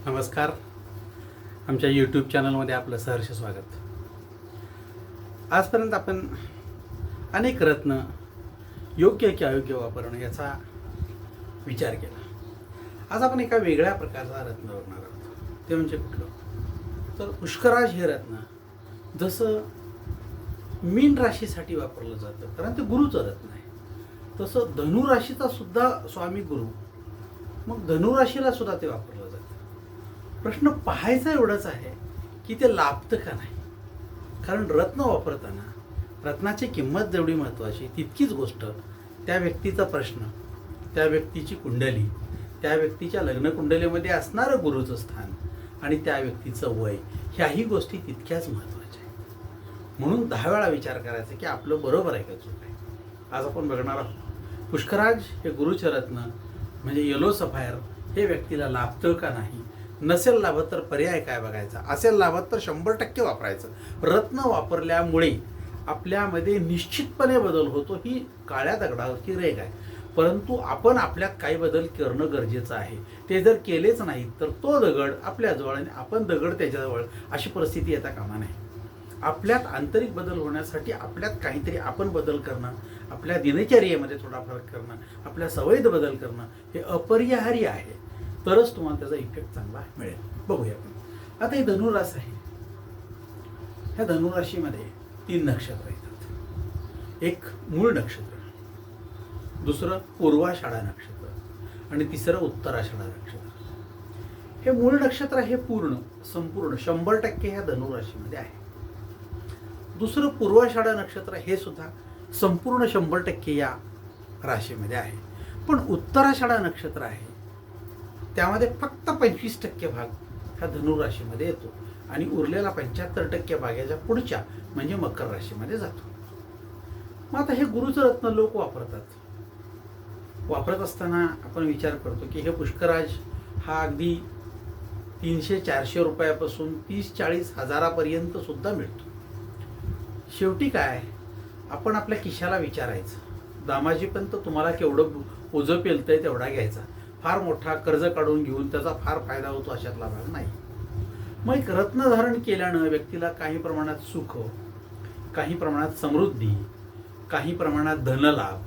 नमस्कार. आमच्या यूट्यूब चॅनलमध्ये आपलं सहर्ष स्वागत. आजपर्यंत आपण अनेक रत्न योग्य की अयोग्य वापरणं याचा विचार केला. आज आपण एका वेगळ्या प्रकारचा रत्न बघणार आहोत. ते म्हणजे कुठलं तर पुष्कराज हे रत्न जसं मीन राशीसाठी वापरलं जातं कारण ते गुरुचं रत्न आहे, तसं धनुराशीचा सुद्धा स्वामी गुरु, मग धनुराशीला सुद्धा ते वापरलं जातं. प्रश्न पाहायचा एवढंच आहे की ते लाभतं का नाही. कारण रत्न वापरताना रत्नाची किंमत जेवढी महत्त्वाची तितकीच गोष्ट त्या व्यक्तीचा प्रश्न, त्या व्यक्तीची कुंडली, त्या व्यक्तीच्या लग्न कुंडलीमध्ये असणारं गुरुचं स्थान आणि त्या व्यक्तीचं वय, ह्याही गोष्टी तितक्याच महत्त्वाच्या आहेत. म्हणून 10 वेळा विचार करायचा की आपलं बरोबर आहे का चूक आहे. आज आपण बघणार आहोत पुष्कराज हे गुरुचे रत्न म्हणजे येलो सफायर हे व्यक्तीला लाभतं का नाही. नसेल लाभत तर पर्याय काय बघायचा, असेल लाभत तर 100% वापरायचं. रत्न वापरल्यामुळे आपल्यामध्ये निश्चितपणे बदल होतो, ही काळ्या दगडावरची रेघ आहे. परंतु आपण आपल्यात काही बदल करणं गरजेचं आहे. ते जर केलेच नाही तर तो दगड आपल्याजवळ आणि आपण दगड त्याच्याजवळ, अशी परिस्थिती येता कामा नये. आपल्यात आंतरिक बदल होण्यासाठी आपल्यात काहीतरी आपण बदल करणं, आपल्या दिनचर्येमध्ये थोडा फरक करणं, आपल्या सवयीत बदल करणं हे अपरिहार्य आहे. तरच तुम्हाला त्याचा इफेक्ट चांगला मिळेल. बघूया आपण. आता ही धनुराशी आहे. ह्या धनुराशीमध्ये 3 नक्षत्र येतात. एक मूळ नक्षत्र, दुसरं पूर्वाषाढा नक्षत्र आणि तिसरं उत्तराषाढा नक्षत्र. हे मूळ नक्षत्र हे संपूर्ण 100% ह्या धनुराशीमध्ये आहे. दुसरं पूर्वाषाढा नक्षत्र हे सुद्धा संपूर्ण 100% या राशीमध्ये आहे. पण उत्तराषाढा नक्षत्र आहे त्यामध्ये फक्त 25% भाग हा धनुराशीमध्ये येतो आणि उरलेला 75% भाग याच्या पुढच्या म्हणजे मकर राशीमध्ये जातो. मग आता हे गुरुचं रत्न लोक वापरत असताना आपण विचार करतो की हे पुष्कराज हा अगदी 300-400 रुपयापासून 30-40 हजारापर्यंत सुद्धा मिळतो. शेवटी काय, आपण आपल्या खिशाला विचारायचं, दामाजीपंत तुम्हाला केवढं ओझं पेलतंय तेवढा घ्यायचा. फार मोठा कर्ज काढून घेऊन त्याचा फार फायदा होतो अशातला भाग नाही. मग एक रत्न धारण केल्यानं व्यक्तीला काही प्रमाणात सुख, काही प्रमाणात समृद्धी, काही प्रमाणात धनलाभ,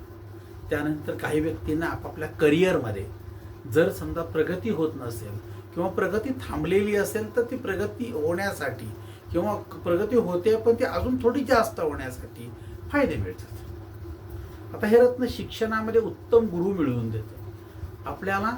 त्यानंतर काही व्यक्तींना आपापल्या करिअरमध्ये जर समजा प्रगती होत नसेल किंवा प्रगती थांबलेली असेल तर ती प्रगती होण्यासाठी किंवा प्रगती होते पण ती अजून थोडी जास्त होण्यासाठी फायदे मिळतात. आता हे रत्न शिक्षणामध्ये उत्तम गुरु मिळवून देतं. आपल्याला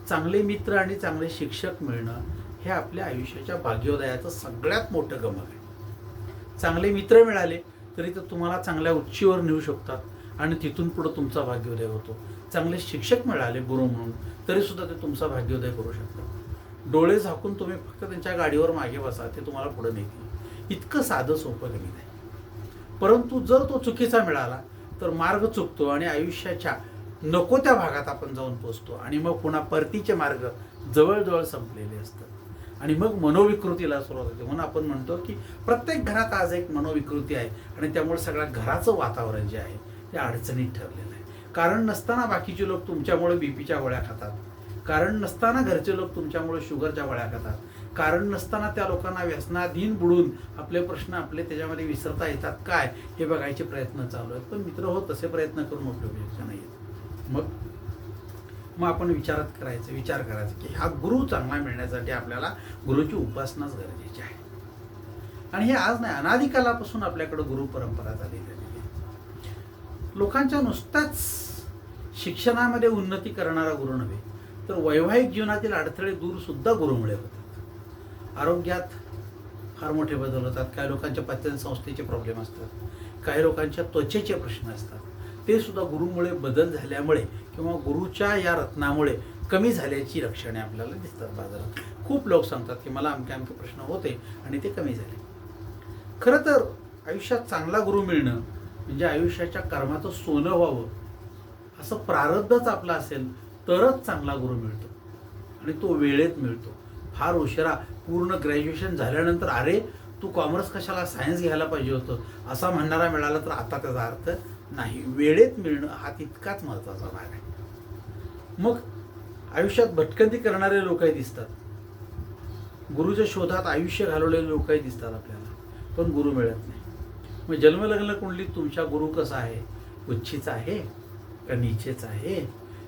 चांगले मित्र आणि चांगले शिक्षक मिळणं हे आपल्या आयुष्याच्या भाग्योदयाचं सगळ्यात मोठं गमक आहे. चांगले मित्र मिळाले तरी तर तुम्हाला चांगल्या उच्चीवर नेऊ शकतात आणि तिथून पुढं तुमचा भाग्योदय होतो. चांगले शिक्षक मिळाले गुरु म्हणून तरी सुद्धा ते तुमचा भाग्योदय करू शकतात. डोळे झाकून तुम्ही फक्त त्यांच्या गाडीवर मागे बसा, ते तुम्हाला पुढे नेतील. इतकं साधं सोपं गणित आहे. परंतु जर तो चुकीचा मिळाला तर मार्ग चुकतो आणि आयुष्याच्या नको त्या भागात आपण जाऊन पोचतो आणि मग पुन्हा परतीचे मार्ग जवळजवळ संपलेले असतात आणि मग मनोविकृतीला सुरुवात होते. म्हणून आपण म्हणतो की प्रत्येक घरात आज एक मनोविकृती आहे आणि त्यामुळे सगळ्या घराचं वातावरण जे आहे ते अडचणीत ठरलेलं आहे. कारण नसताना बाकीचे लोक तुमच्यामुळे बीपीच्या गोळ्या खातात, कारण नसताना घरचे लोक तुमच्यामुळे शुगरच्या गोळ्या खातात, कारण नसताना त्या लोकांना व्यसनाधीन बुडून आपले प्रश्न आपले त्याच्यामध्ये विसरता येतात काय हे बघायचे प्रयत्न चालू आहेत. पण मित्र हो, तसे प्रयत्न करून उपयोगाचे नाही. मग आपण विचार करायचा की हा गुरु चांगला मिळण्यासाठी आपल्याला गुरुची उपासनाच गरजेची आहे. आणि हे आज नाही, अनादिकालापासून आपल्याकडे गुरु परंपरा चाललेली आहे. लोकांच्या नुसत्याच शिक्षणामध्ये उन्नती करणारा गुरु नव्हे तर वैवाहिक जीवनातील अडथळे दूर सुद्धा गुरुमुळे होतात. आरोग्यात फार मोठे बदल होतात. काही लोकांच्या पचन संस्थेचे प्रॉब्लेम असतात, काही लोकांच्या त्वचेचे प्रश्न असतात. ते सुद्धा गुरुमुळे बदल झाल्यामुळे किंवा गुरुच्या या रत्नामुळे कमी झाल्याची लक्षणे आपल्याला दिसतात बाजारात. खूप लोक सांगतात की मला अमके प्रश्न होते आणि ते कमी झाले. खरं तर आयुष्यात चांगला गुरु मिळणं म्हणजे आयुष्याच्या कर्माचं सोनं व्हावं असं प्रारब्धच आपलं असेल तरच चांगला गुरु मिळतो आणि तो वेळेत मिळतो. फार उशिरा पूर्ण ग्रॅज्युएशन झाल्यानंतर अरे तू कॉमर्स कशाला सायन्स घ्यायला पाहिजे होतं असा म्हणणारा मिळाला तर आता त्याचा अर्थ नाही. वेळेत मिळणं हा तितकाच महत्त्वाचा भाग आहे. मग आयुष्यात भटकंती करणारे लोकही दिसतात. गुरुच्या शोधात आयुष्य घालवलेले लोकही दिसतात आपल्याला, पण गुरु मिळत नाही. मग जन्मलग्न कुंडलीत तुमच्या गुरु कसा आहे? उच्चीचा आहे का नीचेचा आहे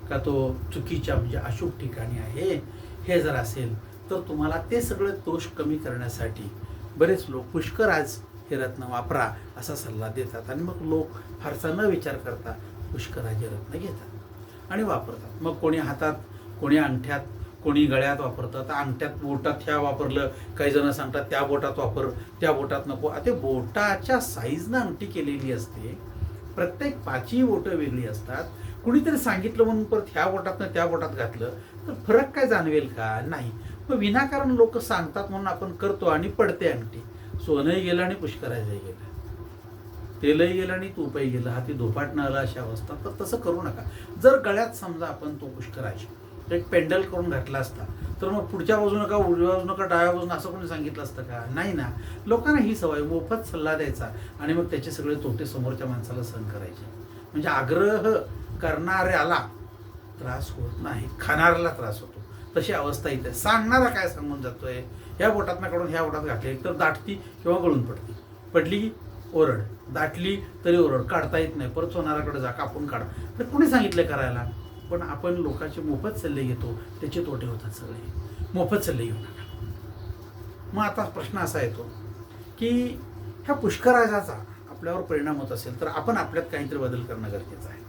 का तो चुकीच्या म्हणजे अशुभ ठिकाणी आहे? हे जर असेल तर तुम्हाला ते सगळे दोष कमी करण्यासाठी बरेच लोक पुष्कराज हे रत्न वापरा असा सल्ला देतात. आणि मग लोक फारसा न विचार करता पुष्कराज हे रत्न घेतात आणि वापरतात. मग कोणी हातात, कोणी अंगठ्यात, कोणी गळ्यात वापरतात. अंगठ्यात बोटात ह्या वापरलं, काही जण सांगतात त्या बोटात वापर, त्या बोटात नको. ते बोटाच्या साईजनं अंगठी केलेली असते. प्रत्येक 5ही बोटं वेगळी असतात. कुणीतरी सांगितलं म्हणून परत ह्या बोटातनं त्या बोटात घातलं तर फरक काय जाणवेल का? नाही. मग विनाकारण लोक सांगतात म्हणून आपण करतो आणि पडते अंगठी. सोनंही गेलं आणि पुष्कराजही गेलं, तेलही गेलं आणि तूपही गेलं, हाती धोपाट न आला अशी अवस्था. तर तसं करू नका. जर गळ्यात समजा आपण तो पुष्कराज एक पेंडल करून घातला असता तर मग पुढच्या बाजूनं का, उजव्या बाजूनं का, डाव्या बाजूनं असं कोणी सांगितलं असतं का? नाही ना. लोकांना ही सवय, मोफत सल्ला द्यायचा आणि मग त्याचे सगळे तोटे समोरच्या माणसाला सहन करायचे. म्हणजे आग्रह करणाऱ्याला त्रास होत नाही, खाणाऱ्याला त्रास होतो. तशी अवस्था इथे. सांगणारा काय सांगून जातोय? ह्या बोटातनं काढून ह्या बोटात घातली, एकतर दाटती किंवा गळून पडती. पडली की ओरड, दाटली तरी ओरड, काढता येत नाही, परत सोनाराकडे जा, कापून काढा. तर कोणी सांगितलं करायला? पण आपण लोकांचे मोफत सल्ले घेतो, त्याचे तोटे होतात सगळे. मोफत सल्ले घेऊ नका. मग आता प्रश्न असा येतो की ह्या पुष्कराजाचा आपल्यावर परिणाम होत असेल तर आपण आपल्यात काहीतरी बदल करणं गरजेचं आहे.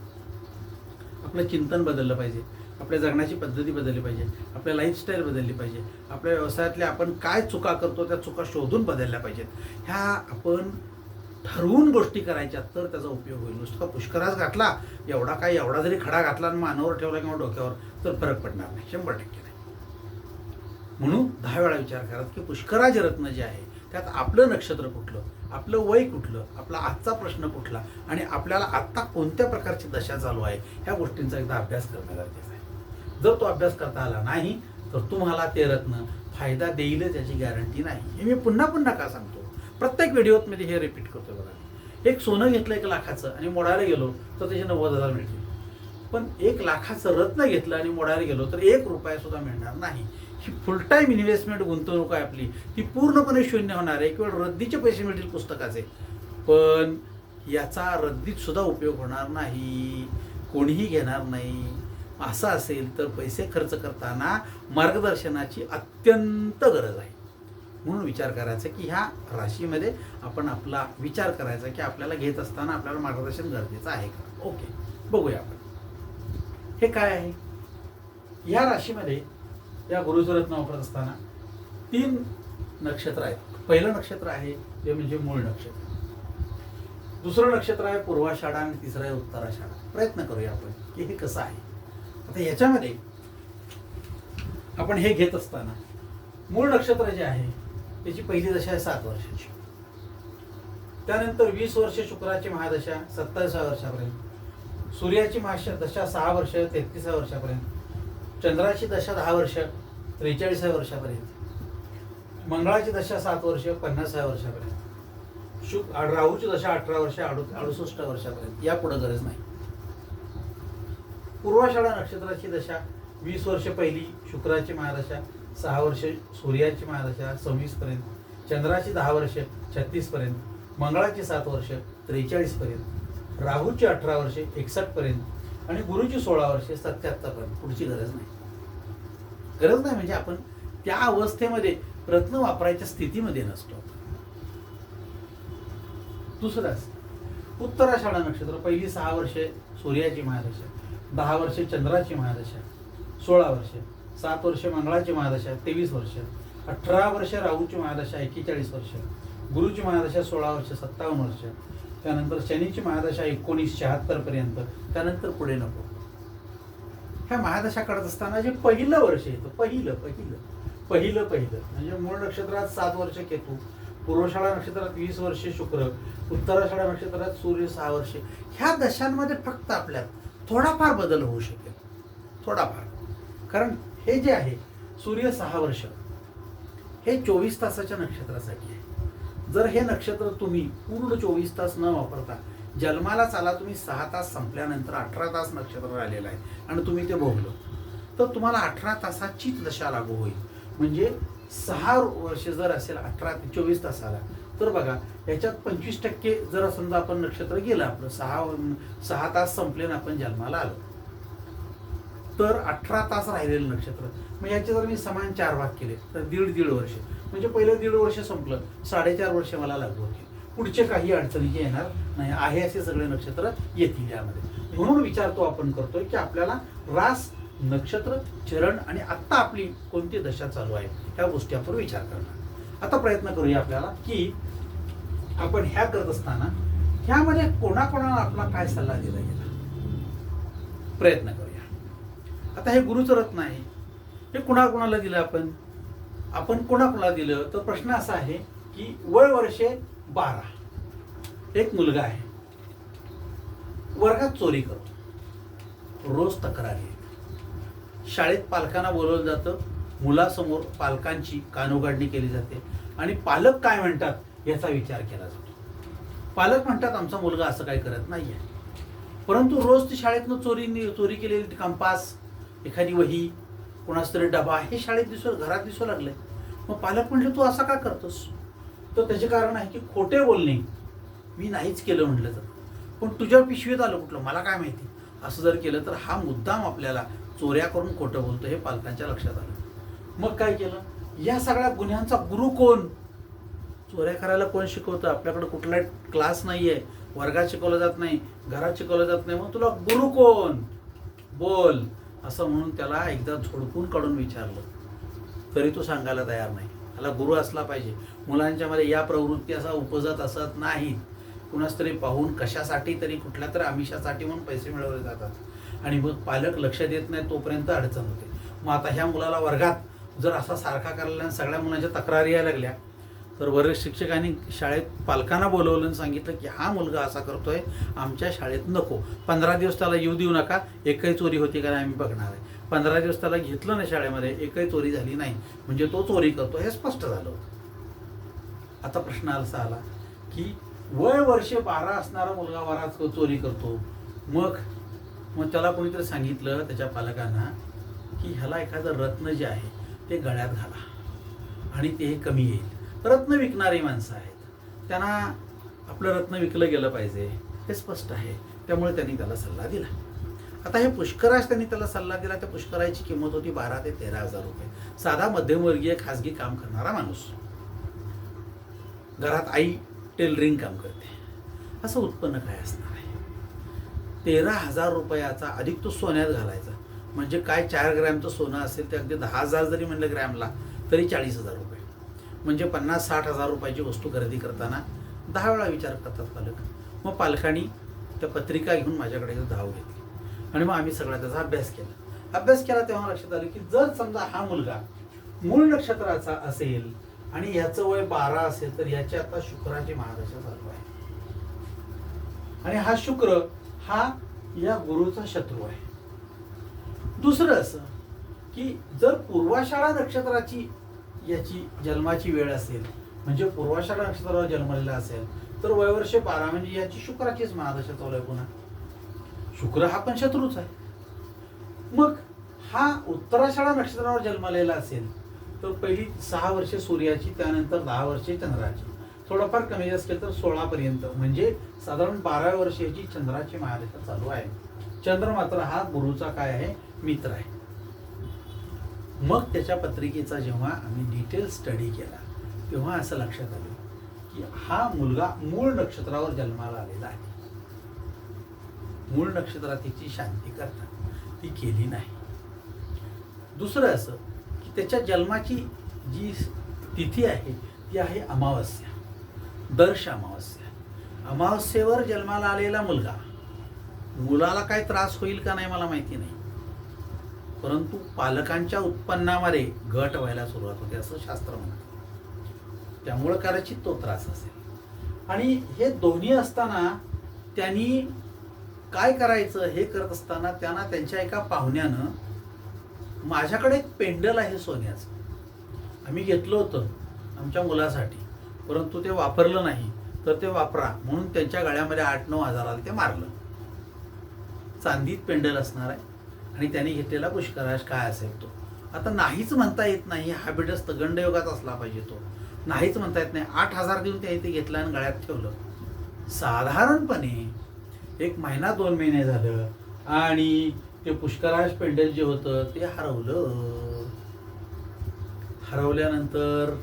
आपलं चिंतन बदललं पाहिजे, आपल्या जगण्याची पद्धती बदलली पाहिजे, आपल्या लाईफस्टाईल बदलली पाहिजे, आपल्या व्यवसायातल्या आपण काय चुका करतो त्या चुका शोधून बदलल्या पाहिजेत. ह्या आपण ठरवून गोष्टी करायच्या तर त्याचा उपयोग होईल. नुसता पुष्कराज घातला, एवढा जरी खडा घातला आणि मानावर ठेवला किंवा डोक्यावर तर फरक पडणार नाही, 100% नाही. म्हणून 10 वेळा विचार करा की पुष्कराज रत्न जे आहे त्यात आपलं नक्षत्र कुठलं, आपलं वय कुठलं, आपला आजचा प्रश्न कुठला आणि आपल्याला आत्ता कोणत्या प्रकारची दशा चालू आहे ह्या गोष्टींचा एकदा अभ्यास करणं गरजेचं आहे. जर तो अभ्यास करता आला नाही तर तुम्हाला ते रत्न फायदा देईलच याची गॅरंटी नाही. हे मी पुन्हा पुन्हा का सांगतो? प्रत्येक व्हिडिओत मध्ये हे रिपीट करतो बघा. एक सोनं घेतलं 1 लाखाचं आणि मोडायला गेलो तर त्याचे 90,000 मिळतील. पण 1 लाखाचं रत्न घेतलं आणि मोडायला गेलो तर 1 रुपया सुद्धा मिळणार नाही. ही फुल टाईम इन्व्हेस्टमेंट गुंतवणूक आहे आपली, ती पूर्णपणे शून्य होणार आहे. किंवा रद्दीचे पैसे मिळतील पुस्तकाचे, पण याचा रद्दीत सुद्धा उपयोग होणार नाही, कोणीही घेणार नाही. असं असेल तर पैसे खर्च करताना मार्गदर्शनाची अत्यंत गरज आहे. म्हणून विचार करायचा की ह्या राशीमध्ये आपण आपला विचार करायचा की आपल्याला घेत असताना आपल्याला मार्गदर्शन गरजेचं आहे का. ओके, बघूया आपण हे काय आहे. ह्या राशीमध्ये या गुरुचं रत्न वापरत असताना 3 नक्षत्र आहेत. पहिलं नक्षत्र आहे ते म्हणजे मूळ नक्षत्र, दुसरं नक्षत्र आहे पूर्वाषाढा आणि तिसरं आहे उत्तराषाढा. प्रयत्न करूया आपण की हे कसं आहे. आता ह्याच्यामध्ये आपण हे घेत असताना मूळ नक्षत्र जे आहे त्याची पहिली दशा आहे 7 वर्षाची. त्यानंतर 20 वर्ष शुक्राची महादशा 27व्या वर्षापर्यंत, सूर्याची दशा 6 वर्ष 33व्या वर्षापर्यंत, चंद्राची दशा 10 वर्ष 43व्या वर्षापर्यंत, मंगळाची दशा 7 वर्ष 50व्या वर्षापर्यंत, राहूची दशा 18 वर्ष 68 वर्षापर्यंत. या पुढे गरज नाही. पूर्वाषाढा नक्षत्राची दशा 20 वर्ष पहिली शुक्राची महादशा, 6 वर्ष सूर्याची महादशा 26 पर्यंत, चंद्राची 10 वर्ष 36 पर्यंत, मंगळाची 7 वर्ष 43 पर्यंत, राहूची 18 वर्ष 61 पर्यंत आणि गुरुची 16 वर्ष 77 पर्यंत. पुढची गरज नाही. गरज नाही म्हणजे आपण त्या अवस्थेमध्ये रत्न वापरायच्या स्थितीमध्ये नसतो. दुसराच उत्तराषाढा नक्षत्र पहिली 6 वर्षे सूर्याची महादशा, 10 वर्षे चंद्राची महादशा, 16 वर्षे, 7 वर्षे मंगळाची महादशा 23 वर्ष, 18 वर्ष राहूची महादशा 41 वर्ष, गुरुची महादशा 16 वर्ष 57 वर्ष, त्यानंतर शनीची महादशा 1976 पर्यंत. त्यानंतर पुढे नको. ह्या महादशा काढत असताना जे पहिलं वर्ष येतं, पहिलं म्हणजे मूळ नक्षत्रात 7 वर्ष केतू, पूर्वाषाढा नक्षत्रात 20 वर्षे शुक्र, उत्तराषाढा नक्षत्रात सूर्य 6 वर्षे. ह्या दशांमध्ये फक्त आपल्यात थोडाफार बदल होऊ शकेल, थोडाफार. कारण हे जे आहे सूर्य 6 वर्ष हे 24 तासाच्या नक्षत्रासाठी आहे. जर हे नक्षत्र तुम्ही पूर्ण 24 तास न वापरता जन्माला चाला, तुम्ही 6 तास संपल्यानंतर 18 तास नक्षत्र राहिलेलं आहे आणि तुम्ही ते भोगलं तर तुम्हाला 18 तासाचीच दशा लागू होईल. म्हणजे 6 वर्ष जर असेल 18 ते 24 तासाला, तर बघा याच्यात 25% जर समजा आपण नक्षत्र गेलं आपलं 6 तास संपले ना आपण जन्माला आलो, तर 18 तास राहिलेलं नक्षत्र, मग याचे जर मी समान 4 भाग केले तर दीड वर्ष, म्हणजे पहिलं 1.5 वर्ष संपलं, 4.5 वर्ष मला लागू होते. पुढचे काही अडचणी येणार नाही, आहे असे सगळे नक्षत्र येतील यामध्ये. म्हणून विचार तो आपण करतोय की आपल्याला रास, नक्षत्र, चरण आणि आत्ता आपली कोणती दशा चालू आहे ह्या गोष्टी आपण विचार करणार. आता प्रयत्न करूया आपल्याला की आपण ह्या करत असताना ह्यामध्ये कोणाकोणाला आपला काय सल्ला दिला गेला, प्रयत्न करूया. आता हे गुरुचं रत्न आहे, हे कोणाकोणाला दिलं आपण कोणाकोणाला दिलं, तर प्रश्न असा आहे की वय वर्षे 12, एक मुलगा आहे, वर्गात चोरी करतो, रोज तक्रारी, शाळेत पालकांना बोलवलं जातं, मुलासमोर पालकांची कानोगाडणी केली जाते आणि पालक काय म्हणतात याचा विचार केला जातो. पालक म्हणतात आमचा मुलगा असं काही करत नाही आहे, परंतु रोज ती शाळेतनं चोरी केलेली कंपास, एखादी वही, कोणाचा तरी डबा हे शाळेत घरात दिसू लागले. मग पालक म्हटले तू असा का करतोस, तर त्याचे कारण आहे की खोटे बोलणे, मी नाहीच केलं म्हटलं तर, पण तुझ्या पिशवीत आलं कुठलं मला काय माहिती, असं जर केलं तर हा मुद्दाम आपल्याला चोऱ्या करून खोटं बोलतो हे पालकांच्या लक्षात आलं. मग काय केलं, या सगळ्या गुन्ह्यांचा गुरु कोण, चोऱ्या करायला कोण शिकवतं, आपल्याकडे कुठला क्लास नाही आहे, वर्गात शिकवलं जात नाही, घरात शिकवलं जात नाही, मग तुला गुरु कोण बोल, असं म्हणून त्याला एकदा झोडपून काढून विचारलं तरी तो सांगायला तयार नाही. त्याला गुरु असला पाहिजे. मुलांच्या मध्ये या प्रवृत्ती असा उपजत असत नाहीत, कुणाच तरी पाहून कशासाठी तरी कुठल्या तरी आमिषासाठी म्हणून पैसे मिळवले जातात आणि मग पालक लक्ष देत नाही, तोपर्यंत अडचण होते. मग आता ह्या मुलाला वर्गात जर असा सारखा करायला आणि सगळ्या मुलांच्या तक्रारी यायला लागल्या, तर वर्ग शिक्षकांनी शाळेत पालकांना बोलवलं आणि सांगितलं की हा मुलगा असा करतोय, आमच्या शाळेत नको, 15 दिवस त्याला येऊ देऊ नका, एकही चोरी होती का नाही आम्ही बघणार आहे. 15 दिवस त्याला घेतलं ना शाळेमध्ये, एकही चोरी झाली नाही, म्हणजे तो चोरी करतो हे स्पष्ट झालं होतं. आता प्रश्न असा आला की वय वर्षे 12 असणारा मुलगा वरात चोरी करतो, मग त्याला कोणीतरी सांगितलं त्याच्या पालकांना की ह्याला एखादं रत्न जे आहे ते गळ्यात घाला आणि ते कमी येईल. रत्न विकणारी माणसं आहेत, त्यांना आपलं रत्न विकलं गेलं पाहिजे हे स्पष्ट आहे, त्यामुळे त्यांनी त्याला सल्ला दिला. आता हे पुष्कराज त्यांनी त्याला सल्ला दिला, त्या पुष्कराची किंमत होती 12 ते 13,000 रुपये. साधा मध्यमवर्गीय खाजगी काम करणारा माणूस, घरात आई टेलरिंग काम करते, असं उत्पन्न काय असणार आहे. 13,000 रुपयाचा अधिक तो सोन्यात घालायचा, म्हणजे काय 4 ग्रॅमचं सोनं असेल ते अगदी 10,000 जरी म्हणलं ग्रॅमला तरी 40,000 रुपये, म्हणजे 50-60,000 रुपयाची वस्तू खरेदी करताना 10 वेळा विचार करतात पालक. मग पालकांनी त्या पत्रिका घेऊन माझ्याकडे धाव घेतली आणि मग आम्ही सगळा त्याचा अभ्यास केला. तेव्हा लक्षात आलं की जर समजा हा मुलगा मूळ नक्षत्राचा असेल आणि ह्याचं वय 12 असेल, तर याची आता शुक्राची महादशा चालू आहे आणि हा शुक्र हा या गुरुचा शत्रू आहे. दुसरं असं की जर पूर्वाषाढा नक्षत्राची याची जन्माची वेळ असेल, म्हणजे पूर्वाषाढा नक्षत्रावर जन्मलेला असेल, तर वयवर्षे 12 म्हणजे याची शुक्राचीच महादशा चालू आहे. पुन्हा शुक्र हा पण शत्रूच आहे. मग हा उत्तराषाढा नक्षत्रावर जन्मलेला असेल तर पहिली 6 वर्षे सूर्याची, त्यानंतर 10 वर्षे चंद्राची, थोडंफार कमी जास्त केलं तर 16 पर्यंत, म्हणजे साधारण 12 वर्षाची चंद्राची महादशा चालू आहे. चंद्र मात्र हा गुरुचा काय आहे, मित्र आहे. मग त्याच्या पत्रिकेचा जेव्हा आम्ही डिटेल स्टडी केला तेव्हा असं लक्षात आलं की हा मुलगा मूळ नक्षत्रावर जन्माला आलेला आहे. मूळ नक्षत्राची शांती करतात ती केली नाही. दुसरं असं की त्याच्या जन्माची जी तिथी आहे ती आहे अमावस्या, दर्श अमावस्या. अमावस्येवर जन्माला आलेला मुलाला काय त्रास होईल का नाही मला माहिती नाही, परंतु पालकांच्या उत्पन्नामध्ये घट व्हायला सुरुवात होते असं शास्त्र म्हणतं. त्यामुळं कदाचित तो त्रास असेल. आणि हे दोन्ही असताना त्यांनी काय करायचं हे करत असताना त्यांना त्यांच्या एका पाहुण्यानं, माझ्याकडे एक पेंडल आहे सोन्याचं, आम्ही घेतलं होतं आमच्या मुलासाठी, परंतु ते वापरलं नाही, तर ते वापरा म्हणून त्यांच्या गळ्यामध्ये 8-9 हजाराला ते मारलं. चांदीत पेंडल असणार आहे आणि त्यांनी घेतलेला पुष्कराज काय असेल तो, आता नाहीच म्हणता येत नाही, हॅबिटस तर गंडयोगात असला पाहिजे. तो नाहीच म्हणता येत नाही. 8,000 देऊन त्या इथे घेतलं आणि गळ्यात ठेवलं. साधारणपणे 1 महिना 2 महिने झालं आणि ते पुष्कराज पेंडल जे होतं ते हरवलं. हरवल्यानंतर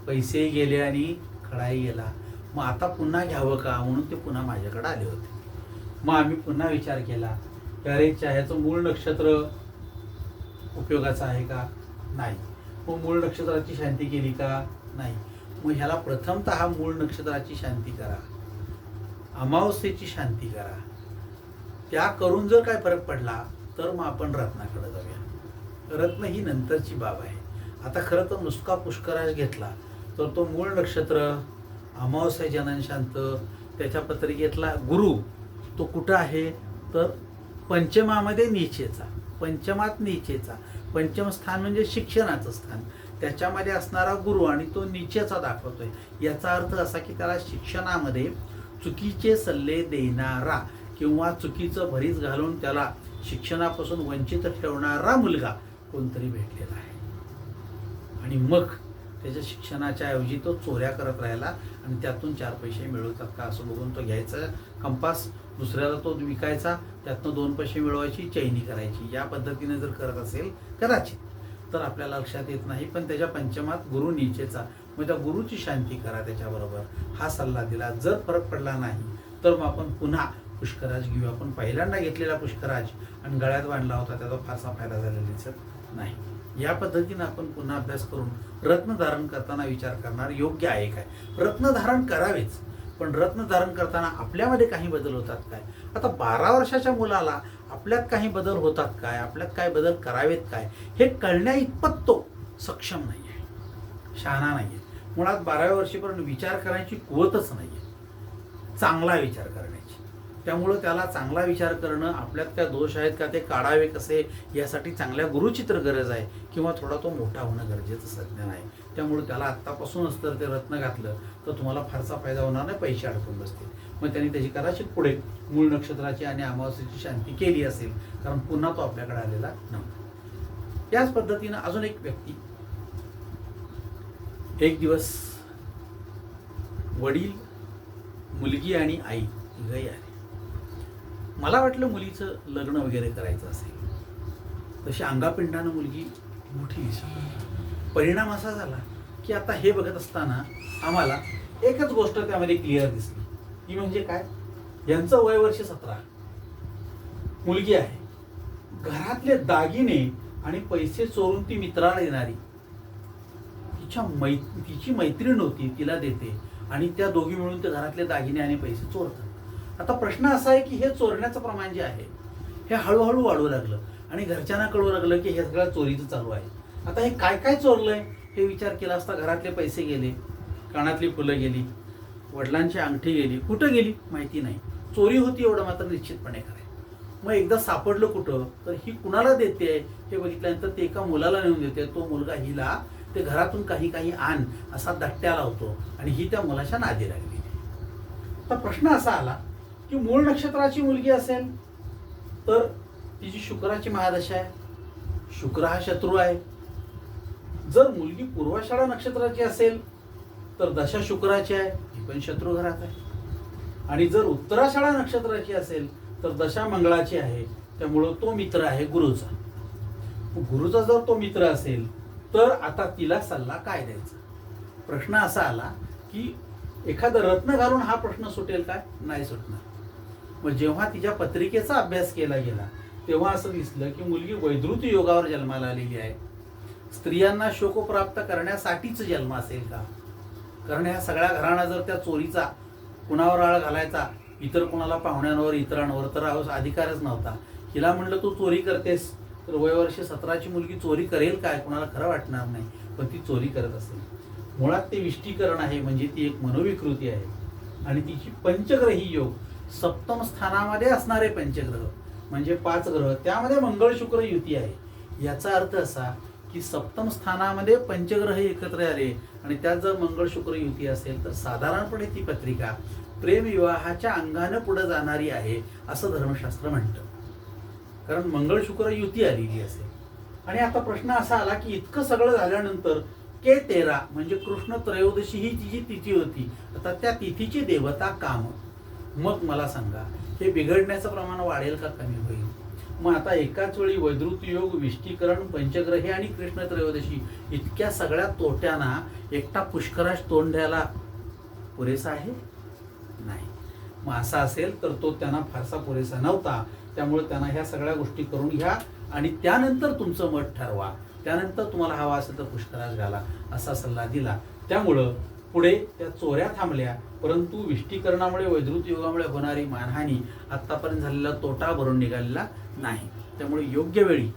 पैसेही गेले आणि खडाही गेला. मग आता पुन्हा घ्यावं का म्हणून ते पुन्हा माझ्याकडे आले होते. मग आम्ही पुन्हा विचार केला की अरे ह्याचं मूळ नक्षत्र उपयोगाचं आहे का? नाही. मग मूळ नक्षत्राची शांती केली का? नाही. मग ह्याला प्रथमतः मूळ नक्षत्राची शांती करा, अमावस्येची शांती करा. त्या करून जर काय फरक पडला तर मग आपण रत्नाकडे जाऊया. रत्न ही नंतरची बाब आहे. आता खरं तर नुसका पुष्कराज घेतला तर तो मूळ नक्षत्र, अमावस्या जनन शांत, त्याच्या पत्रिकेतला गुरु तो कुठं आहे तर पंचमामध्ये नीचेचा, पंचमात नीचेचा. पंचम स्थान म्हणजे शिक्षणाचं स्थान, त्याच्यामध्ये असणारा गुरु आणि तो नीचेचा दाखवतोय. याचा अर्थ असा की त्याला शिक्षणामध्ये चुकीचे सल्ले देणारा किंवा चुकीचं भरीस घालून त्याला शिक्षणापासून वंचित ठेवणारा मुलगा कोणतरी भेटलेला आहे. आणि मग त्याच्या शिक्षणाच्या ऐवजी तो चोऱ्या करत राहिला आणि त्यातून 4 पैसे मिळवतात का असं बघून तो घ्यायचा कंपास, दुसऱ्याला तो विकायचा, त्यातनं 2 पैसे मिळवायची, चैनी करायची. या पद्धतीने जर करत असेल कदाचित तर आपल्याला लक्षात येत नाही. पण त्याच्या पंचमात गुरु नीचेचा, मग त्या गुरुची शांती करा त्याच्याबरोबर, हा सल्ला दिला. जर फरक पडला नाही तर मग आपण पुन्हा पुष्कराज घेऊ. आपण पहिल्यांदा घेतलेला पुष्कराज आणि गळ्यात बांधला होता त्याचा फारसा फायदा झालेला दिसत नाही. या पद्धतीनं आपण पुन्हा अभ्यास करून रत्न धारण करताना विचार करणार योग्य आहे काय. रत्न धारण करावेच, पण रत्न धारण करताना आपल्यामध्ये काही बदल होतात काय. आता 12 वर्षाच्या मुलाला आपल्यात काही बदल होतात काय, आपल्यात काय बदल करावेत काय, हे कळण्या इतपत तो सक्षम नाही आहे, शहाणा नाही आहे. मुळात 12व्या वर्षीपर्यंत विचार करण्याची कुवतच नाही आहे, चांगला विचार करण्याची. त्यामुळं त्याला चांगला विचार करणं, आपल्यात काय दोष आहेत का ते काढावे कसे, यासाठी चांगल्या गुरुचित्र गरज आहे किंवा थोडा तो मोठा होणं गरजेचं संज्ञान आहे. त्यामुळे त्याला आत्तापासूनच तर ते रत्न घातलं तर तुम्हाला फारसा फायदा होणार नाही, पैसे अडकून बसतील. मग त्यांनी त्याची कदाचित पुढे मूळ नक्षत्राची आणि अमावस्येची शांती केली असेल, कारण पुन्हा तो आपल्याकडे आलेला नव्हता. त्याच पद्धतीनं अजून एक व्यक्ती, एक दिवस वडील, मुलगी आणि आई तिघही आले. मला वाटलं मुलीचं लग्न वगैरे करायचं असेल, तशी अंगापिंडानं मुलगी मोठी दिसली. परिणाम असा झाला की आता हे बघत असताना आम्हाला एकच गोष्ट त्यामध्ये क्लिअर दिसली, ती म्हणजे काय, यांचं वय वर्ष 17, मुलगी आहे, घरातले दागिने आणि पैसे चोरून ती मित्राला देणारी, तिची मैत्रीण होती तिला देते आणि त्या दोघी मिळून ते घरातले दागिने आणि पैसे चोरतात. आता प्रश्न असा आहे की हे चोरण्याचं प्रमाण जे आहे हे हळूहळू वाढू लागलं आणि घरच्यांना कळू लागलं की हे सगळं चोरीचं चालू आहे. आता हे काय काय चोरलंय हे विचार केला असता घरातले पैसे गेले, कानातली फुलं गेली, वडिलांची अंगठी गेली, कुठं गेली माहिती नाही, चोरी होती एवढं मात्र निश्चितपणे खरं. मग एकदा सापडलं कुठं तर ही कुणाला देते हे बघितल्यानंतर ते एका मुलाला नेऊन देते. तो मुलगा हिला ते घरातून काही काही आण असा धट्ट्या लावतो आणि ही त्या मुलाच्या नादी लागली. तर प्रश्न असा आला की मूळ नक्षत्राची मुलगी असेल तर तिची शुक्राची महादशा आहे, शुक्र हा शत्रू आहे. जर मुलगी पूर्वाषाढा नक्षत्राची असेल तर दशा शुक्राची आहे, ही पण शत्रू घरात आहे. आणि जर उत्तराषाढा नक्षत्राची असेल तर दशा मंगळाची आहे, त्यामुळं तो मित्र आहे गुरुचा. गुरुचा जर तो मित्र असेल तर आता तिला सल्ला काय द्यायचा. प्रश्न असा आला की एखादं रत्न घालून हा प्रश्न सुटेल काय, नाही सुटणार. मग जेव्हा तिच्या पत्रिकेचा अभ्यास केला गेला तेव्हा असं दिसलं की मुलगी वैधृत योगावर जन्माला आलेली आहे. स्त्रियांना शोक प्राप्त करण्यासाठीच जन्म असेल का, कारण ह्या सगळ्या घराणा जर त्या चोरीचा कुणावर आळ घालायचा, इतर कुणाला पाहुण्यांवर इतरांवर, तर अधिकारच नव्हता. हिला म्हणलं तू चोरी करतेस तर वयवर्ष 17ची मुलगी चोरी करेल काय, कुणाला खरं वाटणार नाही, पण ती चोरी करत असेल. मुळात ते विष्टीकरण आहे, म्हणजे ती एक मनोविकृती आहे. आणि तिची पंचग्रही योग, सप्तम स्थानामध्ये असणारे पंचग्रह म्हणजे 5 ग्रह, त्यामध्ये मंगळ शुक्र युती आहे. याचा अर्थ असा की सप्तम स्थानामध्ये पंचग्रह एकत्र आले आणि त्यात जर मंगळ शुक्र युती असेल तर साधारणपणे ती पत्रिका प्रेमविवाहाच्या अंगानं पुढे जाणारी आहे असं धर्मशास्त्र म्हणतं. कारण मंगळ शुक्र युती आलेली असेल आणि आता प्रश्न असा आला की इतकं सगळं झाल्यानंतर के 13 म्हणजे कृष्ण त्रयोदशी ही जी तिथी होती, आता त्या तिथीची देवता काम. मग मला सांगा, हे बिघडण्याचं प्रमाण वाढेल का कमी होईल? मग आता एकाच वेळी वैद्युत योग, विष्टीकरण, पंचग्रहे आणि कृष्ण त्रयोदशी इतक्या सगळ्या तोट्यांना एकटा पुष्कराज तोंड द्यायला पुरेसा आहे? नाही. मग असा असेल तर तो त्यांना फारसा पुरेसा नव्हता. त्यामुळे त्यांना ह्या सगळ्या गोष्टी करून घ्या आणि त्यानंतर तुमचं मत ठरवा. त्यानंतर तुम्हाला हवा असेल तर पुष्कराज घाला, असा सल्ला दिला. त्यामुळं पुढे त्या चोऱ्या थांबल्या, परंतु विष्टीकरणामुळे, वैद्युत योगामुळे होणारी मानहानी, आत्तापर्यंत झालेला तोटा भरून निघालेला नाही. त्यामुळे योग्य वेळी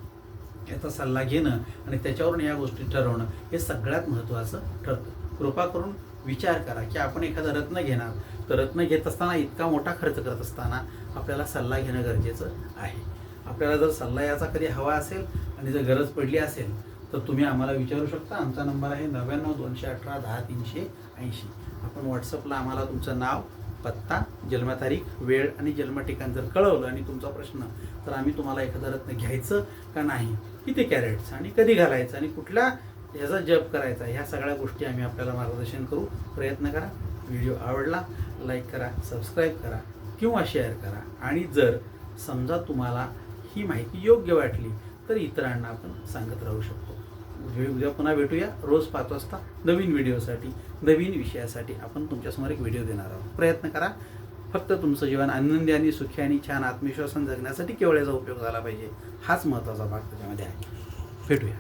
याचा सल्ला घेणं आणि त्याच्यावरून या गोष्टी ठरवणं हे सगळ्यात महत्त्वाचं ठरतं. कृपा करून विचार करा की आपण एखादं रत्न घेणार, तर रत्न घेत असताना इतका मोठा खर्च करत असताना आपल्याला सल्ला घेणं गरजेचं आहे. आपल्याला जर सल्ला याचा कधी हवा असेल आणि जर गरज पडली असेल तर तुम्ही आम्हाला विचारू शकता. आमचा नंबर आहे 99-218-10-380. आपण व्हॉट्सअपला आम्हाला तुमचं नाव, पत्ता, जन्मतारीख, वेळ आणि जन्मठिकाण जर कळवलं आणि तुमचा प्रश्न, तर आम्ही तुम्हाला एखादं रत्न घ्यायचं का नाही, किती कॅरेट्स आणि कधी घालायचं आणि कुठल्या ह्याचा जप करायचा, ह्या सगळ्या गोष्टी आम्ही आपल्याला मार्गदर्शन करू. प्रयत्न करा. व्हिडिओ आवडला लाईक करा, सबस्क्राईब करा किंवा शेअर करा. आणि जर समजा तुम्हाला ही माहिती योग्य वाटली तर इतरांना आपण सांगत राहू शकतो. उद्या पुन्हा भेटूया रोज 5 वाजता नवीन व्हिडिओसाठी, नवीन विषयासाठी आपण तुमच्यासमोर एक व्हिडिओ देणार आहोत. प्रयत्न करा. फक्त तुमचं जीवन आनंदी आणि सुखी आणि छान आत्मविश्वासन जगण्यासाठी केवळ याचा उपयोग झाला पाहिजे, हाच महत्त्वाचा भाग त्याच्यामध्ये आहे. भेटूया.